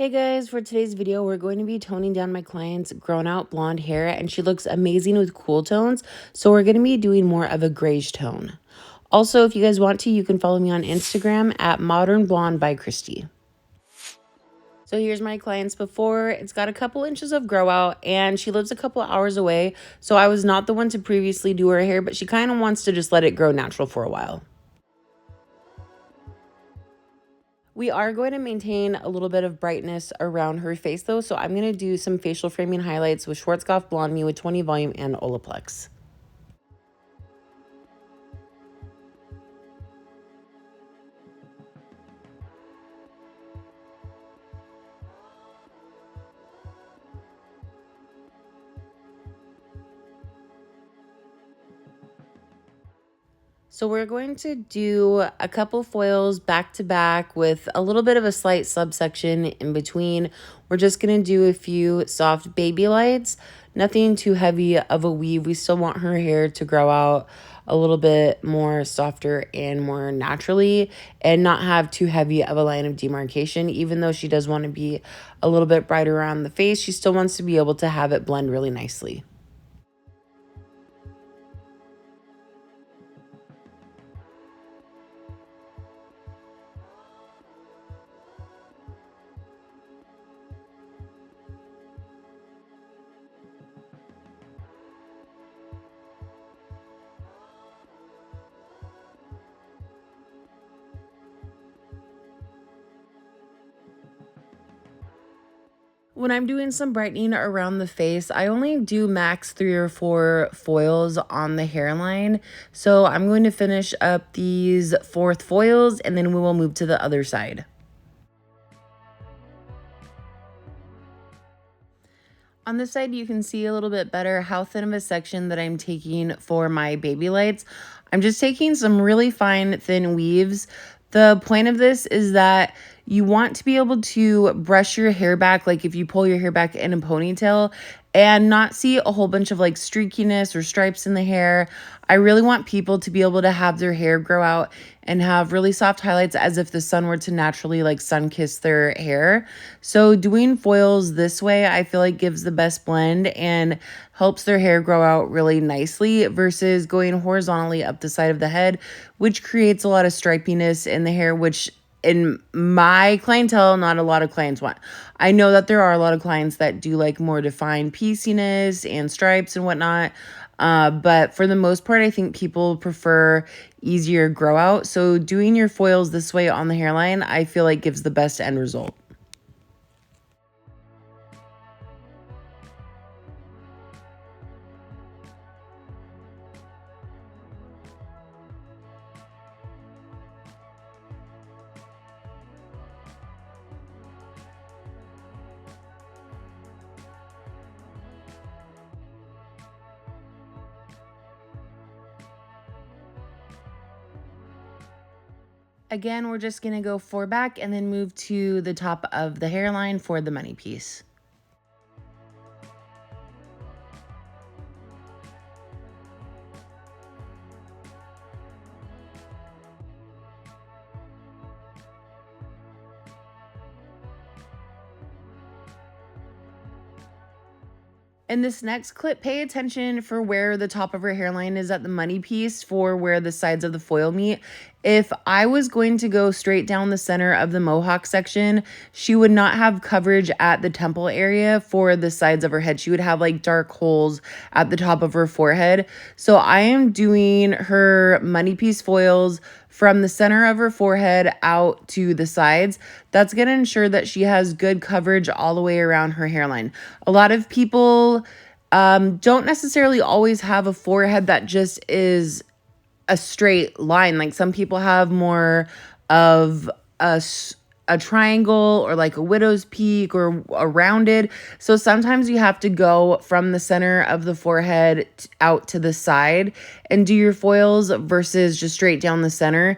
Hey guys, for today's video, we're going to be toning down my client's grown out blonde hair, and she looks amazing with cool tones. So we're going to be doing more of a grayish tone. Also, if you guys want to, you can follow me on Instagram at Modern Blonde by Christy. So here's my client's before. It's got a couple inches of grow out and she lives a couple hours away. So I was not the one to previously do her hair, but she kind of wants to just let it grow natural for a while. We are going to maintain a little bit of brightness around her face though, so I'm going to do some facial framing highlights with Schwarzkopf Blonde Me with 20 volume and Olaplex. So we're going to do a couple foils back to back with a little bit of a slight subsection in between. We're just going to do a few soft baby lights, nothing too heavy of a weave. We still want her hair to grow out a little bit more softer and more naturally and not have too heavy of a line of demarcation. Even though she does want to be a little bit brighter around the face, she still wants to be able to have it blend really nicely. When I'm doing some brightening around the face, I only do max 3 or 4 foils on the hairline. So I'm going to finish up these 4th foils and then we will move to the other side. On this side, you can see a little bit better how thin of a section that I'm taking for my baby lights. I'm just taking some really fine, thin weaves. The point of this is that you want to be able to brush your hair back, like if you pull your hair back in a ponytail, and not see a whole bunch of like streakiness or stripes in the hair. I really want people to be able to have their hair grow out and have really soft highlights as if the sun were to naturally like sun kiss their hair. So doing foils this way, I feel like gives the best blend and helps their hair grow out really nicely versus going horizontally up the side of the head, which creates a lot of stripiness in the hair, which in my clientele, not a lot of clients want. I know that there are a lot of clients that do like more defined pieciness and stripes and whatnot. But for the most part, I think people prefer easier grow out. So doing your foils this way on the hairline, I feel like gives the best end result. Again, we're just going to go 4 back and then move to the top of the hairline for the money piece. In this next clip, pay attention for where the top of her hairline is at the money piece for where the sides of the foil meet. If I was going to go straight down the center of the mohawk section, she would not have coverage at the temple area for the sides of her head. She would have like dark holes at the top of her forehead. So I am doing her money piece foils from the center of her forehead out to the sides. That's going to ensure that she has good coverage all the way around her hairline. A lot of people don't necessarily always have a forehead that just is a straight line. Like some people have more of a triangle or like a widow's peak or a rounded. So sometimes you have to go from the center of the forehead out to the side and do your foils versus just straight down the center.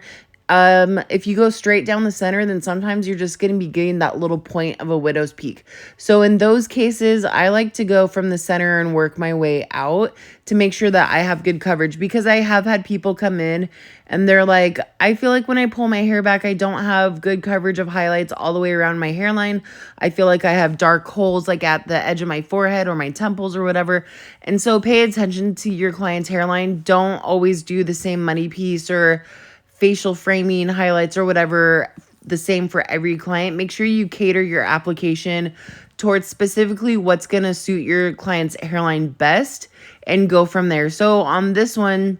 If you go straight down the center, then sometimes you're just going to be getting that little point of a widow's peak. So in those cases, I like to go from the center and work my way out to make sure that I have good coverage, because I have had people come in and they're like, I feel like when I pull my hair back, I don't have good coverage of highlights all the way around my hairline. I feel like I have dark holes like at the edge of my forehead or my temples or whatever. And so pay attention to your client's hairline. Don't always do the same money piece or facial framing highlights or whatever the same for every client. Make sure you cater your application towards specifically what's going to suit your client's hairline best and go from there. So on this one,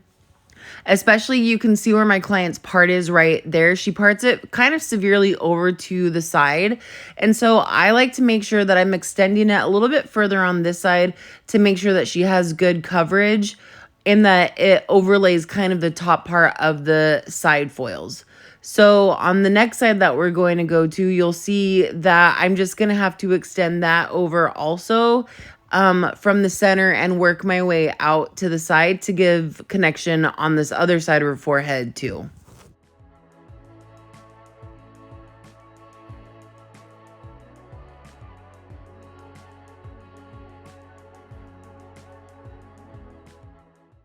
especially, you can see where my client's part is right there. She parts it kind of severely over to the side. And so I like to make sure that I'm extending it a little bit further on this side to make sure that she has good coverage and that it overlays kind of the top part of the side foils. So on the next side that we're going to go to, you'll see that I'm just going to have to extend that over also, from the center and work my way out to the side to give connection on this other side of her forehead too.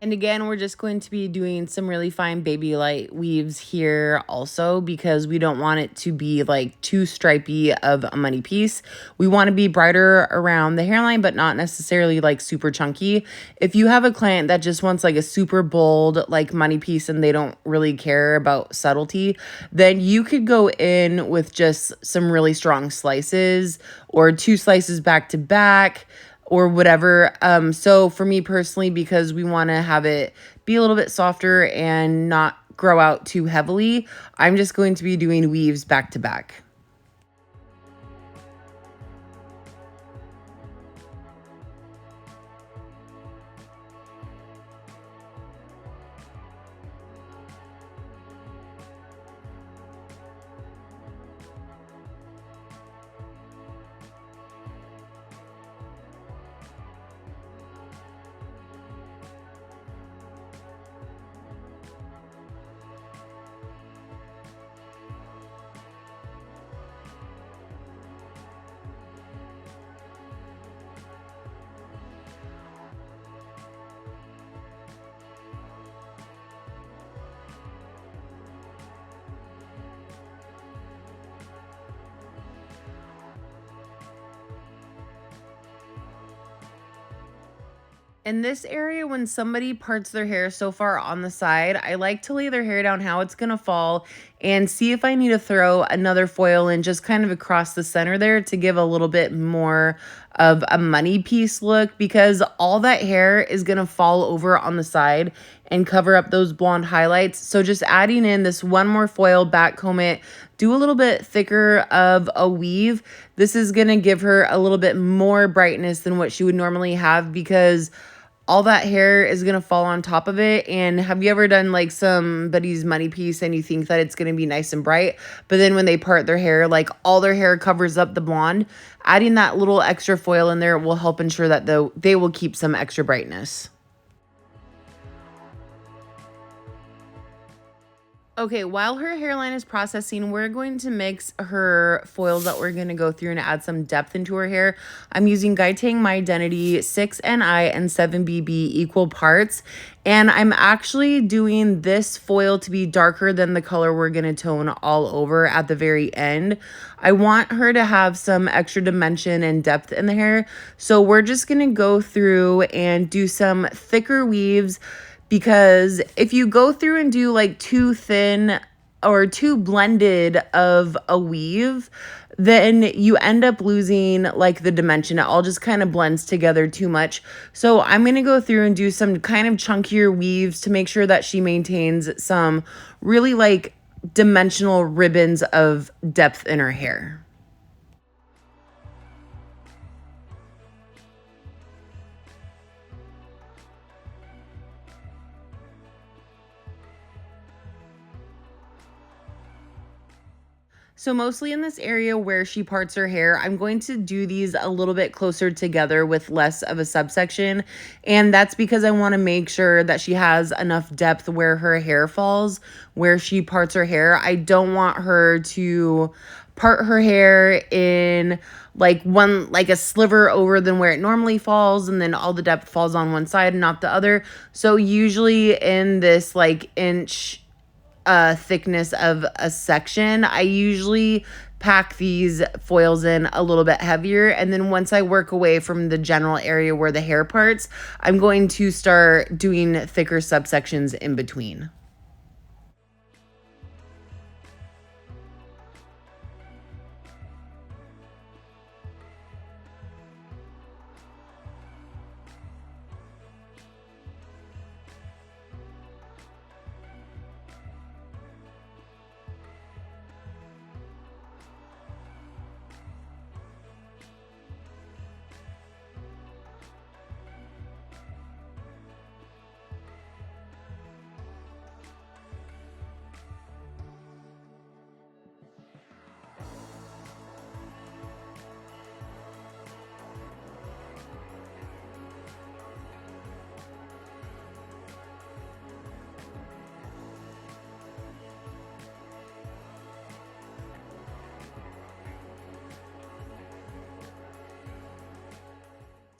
And again, we're just going to be doing some really fine baby light weaves here also, because we don't want it to be like too stripy of a money piece. We want to be brighter around the hairline, but not necessarily like super chunky. If you have a client that just wants like a super bold like money piece and they don't really care about subtlety, then you could go in with just some really strong slices or two slices back to back or whatever. So for me personally, because we want to have it be a little bit softer and not grow out too heavily, I'm just going to be doing weaves back to back. In this area, when somebody parts their hair so far on the side, I like to lay their hair down how it's going to fall and see if I need to throw another foil in just kind of across the center there to give a little bit more of a money piece look, because all that hair is going to fall over on the side and cover up those blonde highlights. So just adding in this one more foil, back comb it, do a little bit thicker of a weave. This is going to give her a little bit more brightness than what she would normally have, because all that hair is going to fall on top of it. And have you ever done like somebody's money piece and you think that it's going to be nice and bright, but then when they part their hair, like all their hair covers up the blonde? Adding that little extra foil in there will help ensure that they will keep some extra brightness. Okay, while her hairline is processing, we're going to mix her foils that we're going to go through and add some depth into her hair. I'm using Greige My Identity 6NI and 7BB equal parts. And I'm actually doing this foil to be darker than the color we're going to tone all over at the very end. I want her to have some extra dimension and depth in the hair. So we're just going to go through and do some thicker weaves, because if you go through and do like too thin or too blended of a weave, then you end up losing like the dimension. It all just kind of blends together too much. So I'm going to go through and do some kind of chunkier weaves to make sure that she maintains some really like dimensional ribbons of depth in her hair. So mostly in this area where she parts her hair, I'm going to do these a little bit closer together with less of a subsection. And that's because I want to make sure that she has enough depth where her hair falls, where she parts her hair. I don't want her to part her hair in like a sliver over than where it normally falls, and then all the depth falls on one side and not the other. So usually in this like inch thickness of a section, I usually pack these foils in a little bit heavier. And then once I work away from the general area where the hair parts, I'm going to start doing thicker subsections in between.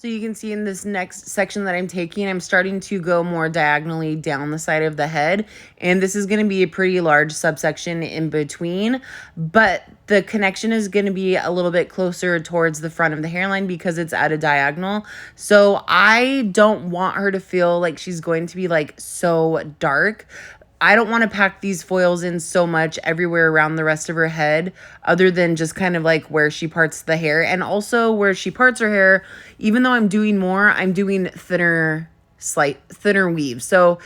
So you can see in this next section that I'm taking, I'm starting to go more diagonally down the side of the head. And this is going to be a pretty large subsection in between, but the connection is going to be a little bit closer towards the front of the hairline because it's at a diagonal. So I don't want her to feel like she's going to be like so dark. I don't want to pack these foils in so much everywhere around the rest of her head, other than just kind of like where she parts the hair. And also where she parts her hair, even though I'm doing more, I'm doing thinner weave. So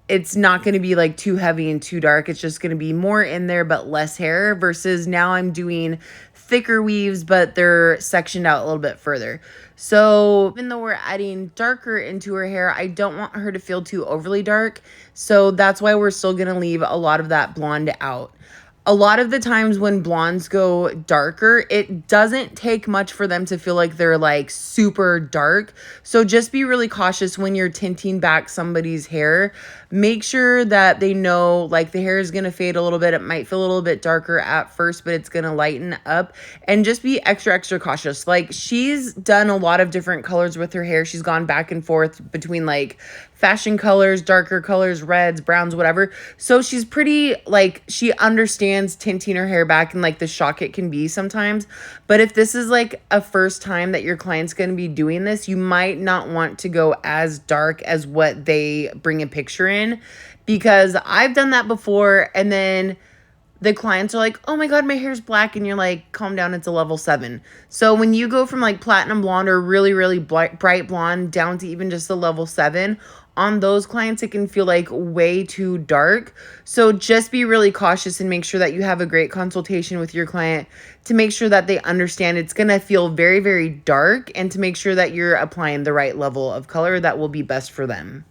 it's not going to be like too heavy and too dark. It's just going to be more in there, but less hair, versus now I'm doing thicker weaves, but they're sectioned out a little bit further. So even though we're adding darker into her hair, I don't want her to feel too overly dark. So that's why we're still going to leave a lot of that blonde out. A lot of the times when blondes go darker, it doesn't take much for them to feel like they're like super dark. So just be really cautious when you're tinting back somebody's hair. Make sure that they know like the hair is going to fade a little bit. It might feel a little bit darker at first, but it's going to lighten up. And just be extra, extra cautious. Like she's done a lot of different colors with her hair. She's gone back and forth between like fashion colors, darker colors, reds, browns, whatever. So she's pretty like she understands tinting her hair back and like the shock it can be sometimes. But if this is like a first time that your client's going to be doing this, you might not want to go as dark as what they bring a picture in, because I've done that before and then the clients are like, oh my God, my hair's black. And you're like, calm down, it's a level 7. So when you go from like platinum blonde or really, really bright blonde down to even just a level 7, on those clients, it can feel like way too dark. So just be really cautious and make sure that you have a great consultation with your client to make sure that they understand it's going to feel very, very dark, and to make sure that you're applying the right level of color that will be best for them.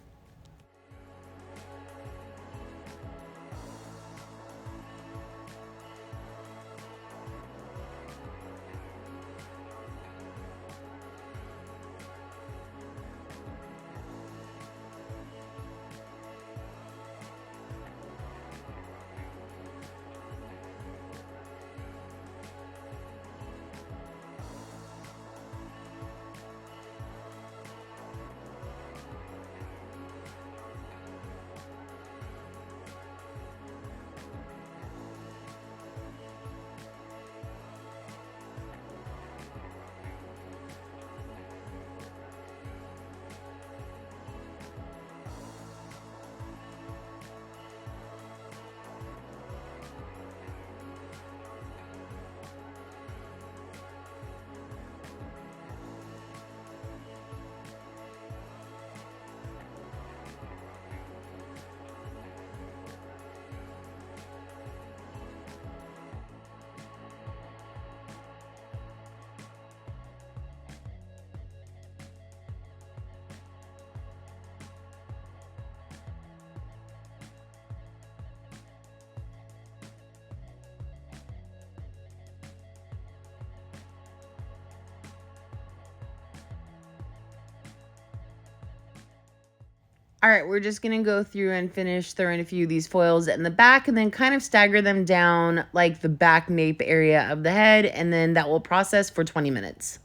All right, we're just gonna go through and finish throwing a few of these foils in the back and then kind of stagger them down like the back nape area of the head, and then that will process for 20 minutes.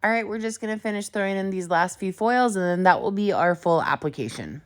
All right, we're just gonna finish throwing in these last few foils and then that will be our full application.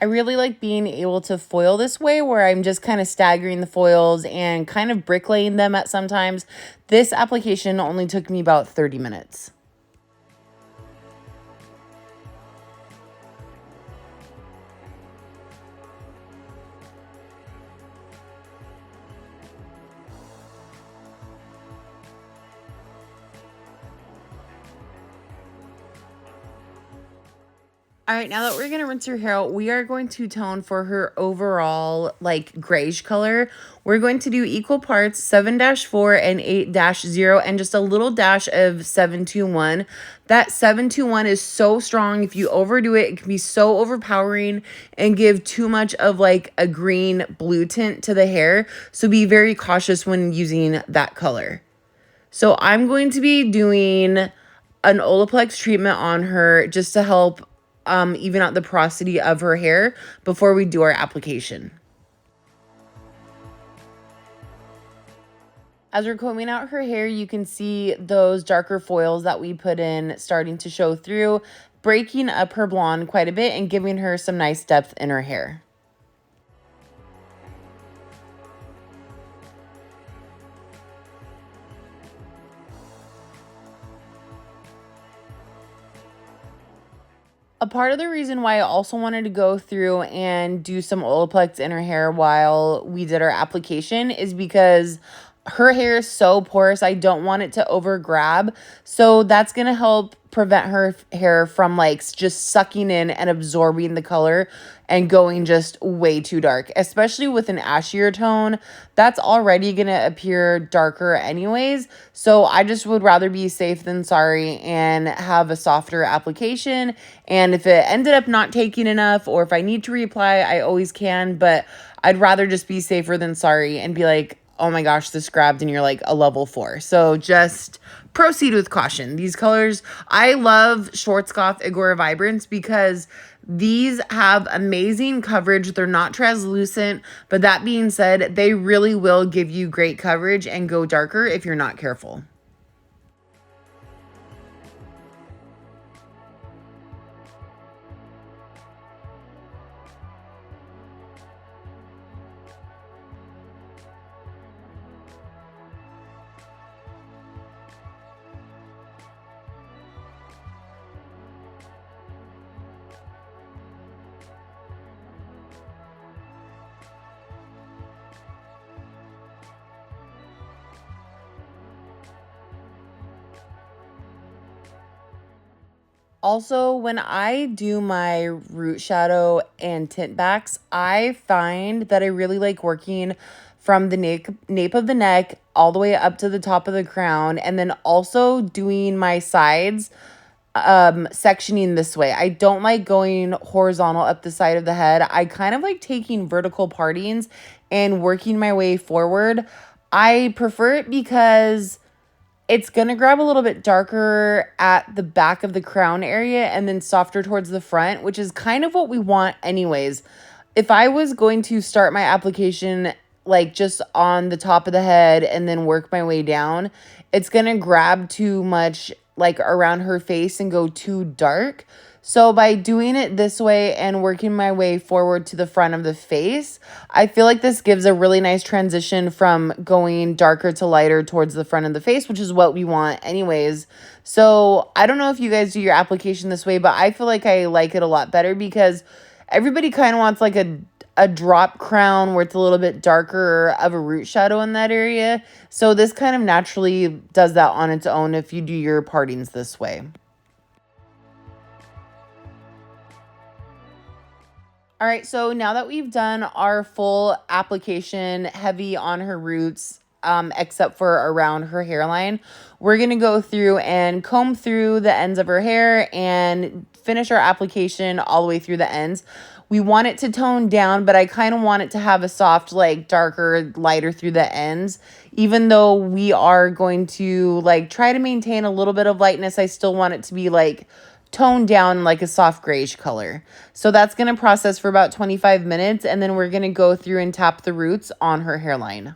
I really like being able to foil this way where I'm just kind of staggering the foils and kind of bricklaying them at sometimes. This application only took me about 30 minutes. All right, now that we're gonna rinse her hair out, we are going to tone for her overall like greige color. We're going to do equal parts 7-4 and 8-0 and just a little dash of 721. That 721 is so strong. If you overdo it, it can be so overpowering and give too much of like a green blue tint to the hair. So be very cautious when using that color. So I'm going to be doing an Olaplex treatment on her just to help even out the porosity of her hair before we do our application. As we're combing out her hair, you can see those darker foils that we put in starting to show through, breaking up her blonde quite a bit and giving her some nice depth in her hair. A part of the reason why I also wanted to go through and do some Olaplex in her hair while we did our application is because her hair is so porous. I don't want it to over grab. So that's going to help prevent her hair from like just sucking in and absorbing the color and going just way too dark, especially with an ashier tone. That's already going to appear darker anyways. So I just would rather be safe than sorry and have a softer application. And if it ended up not taking enough or if I need to reapply, I always can. But I'd rather just be safer than sorry and be like, oh my gosh, this grabbed and you're like a level 4. So just proceed with caution. These colors, I love Schwarzkopf Agora Vibrance because these have amazing coverage. They're not translucent, but that being said, they really will give you great coverage and go darker if you're not careful. Also, when I do my root shadow and tint backs, I find that I really like working from the nape of the neck all the way up to the top of the crown, and then also doing my sides sectioning this way. I don't like going horizontal up the side of the head. I kind of like taking vertical partings and working my way forward. I prefer it because it's going to grab a little bit darker at the back of the crown area and then softer towards the front, which is kind of what we want anyways. If I was going to start my application like just on the top of the head and then work my way down, it's going to grab too much like around her face and go too dark. So by doing it this way and working my way forward to the front of the face, I feel like this gives a really nice transition from going darker to lighter towards the front of the face, which is what we want anyways. So I don't know if you guys do your application this way, but I feel like I like it a lot better because everybody kind of wants like a drop crown where it's a little bit darker of a root shadow in that area. So this kind of naturally does that on its own if you do your partings this way. All right, so now that we've done our full application, heavy on her roots, except for around her hairline, we're gonna go through and comb through the ends of her hair and finish our application all the way through the ends. We want it to tone down, but I kind of want it to have a soft, like darker, lighter through the ends. Even though we are going to like try to maintain a little bit of lightness, I still want it to be like toned down like a soft grayish color. So that's going to process for about 25 minutes, and then we're going to go through and tap the roots on her hairline.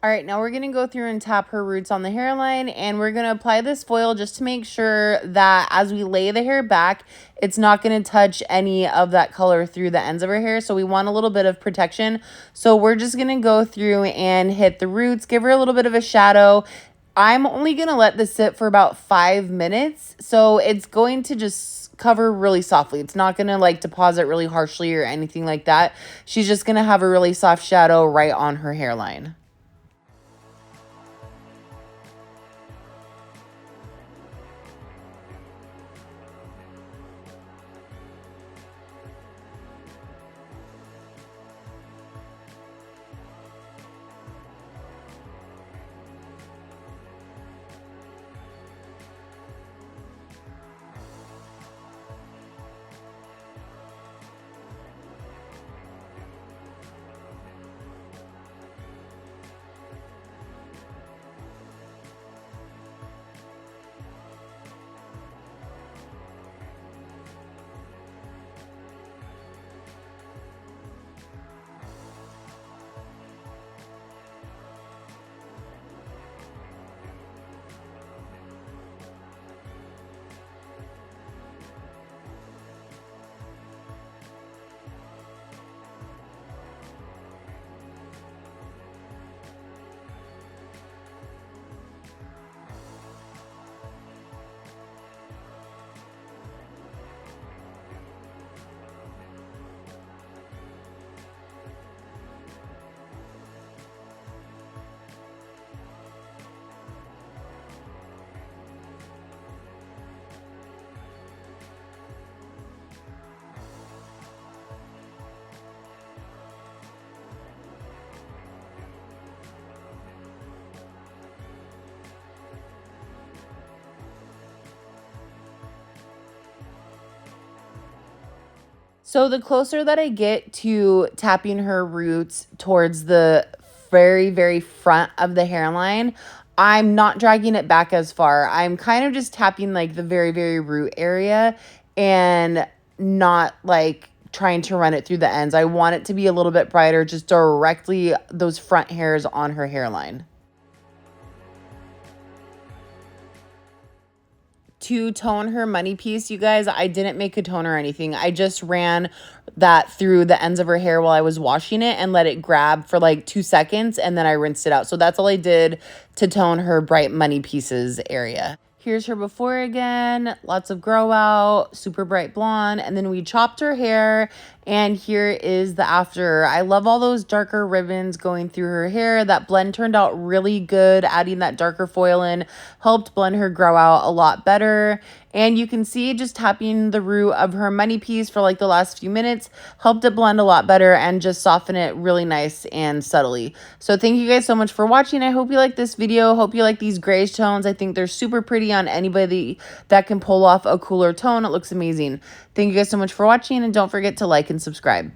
All right, now we're going to go through and tap her roots on the hairline, and we're going to apply this foil just to make sure that as we lay the hair back, it's not going to touch any of that color through the ends of her hair. So we want a little bit of protection. So we're just going to go through and hit the roots, give her a little bit of a shadow. I'm only going to let this sit for about 5 minutes. So it's going to just cover really softly. It's not going to like deposit really harshly or anything like that. She's just going to have a really soft shadow right on her hairline. So the closer that I get to tapping her roots towards the very, very front of the hairline, I'm not dragging it back as far. I'm kind of just tapping like the very, very root area and not like trying to run it through the ends. I want it to be a little bit brighter, just directly those front hairs on her hairline. To tone her money piece, you guys, I didn't make a tone or anything. I just ran that through the ends of her hair while I was washing it and let it grab for like 2 seconds, and then I rinsed it out. So that's all I did to tone her bright money pieces area. Here's her before again, lots of grow out, super bright blonde. And then we chopped her hair And here is the after. I love all those darker ribbons going through her hair. That blend turned out really good. Adding that darker foil in helped blend her grow out a lot better. And you can see just tapping the root of her money piece for like the last few minutes helped it blend a lot better and just soften it really nice and subtly. So thank you guys so much for watching. I hope you like this video. Hope you like these grayish tones. I think they're super pretty on anybody that can pull off a cooler tone. It looks amazing. Thank you guys so much for watching, and don't forget to like and subscribe.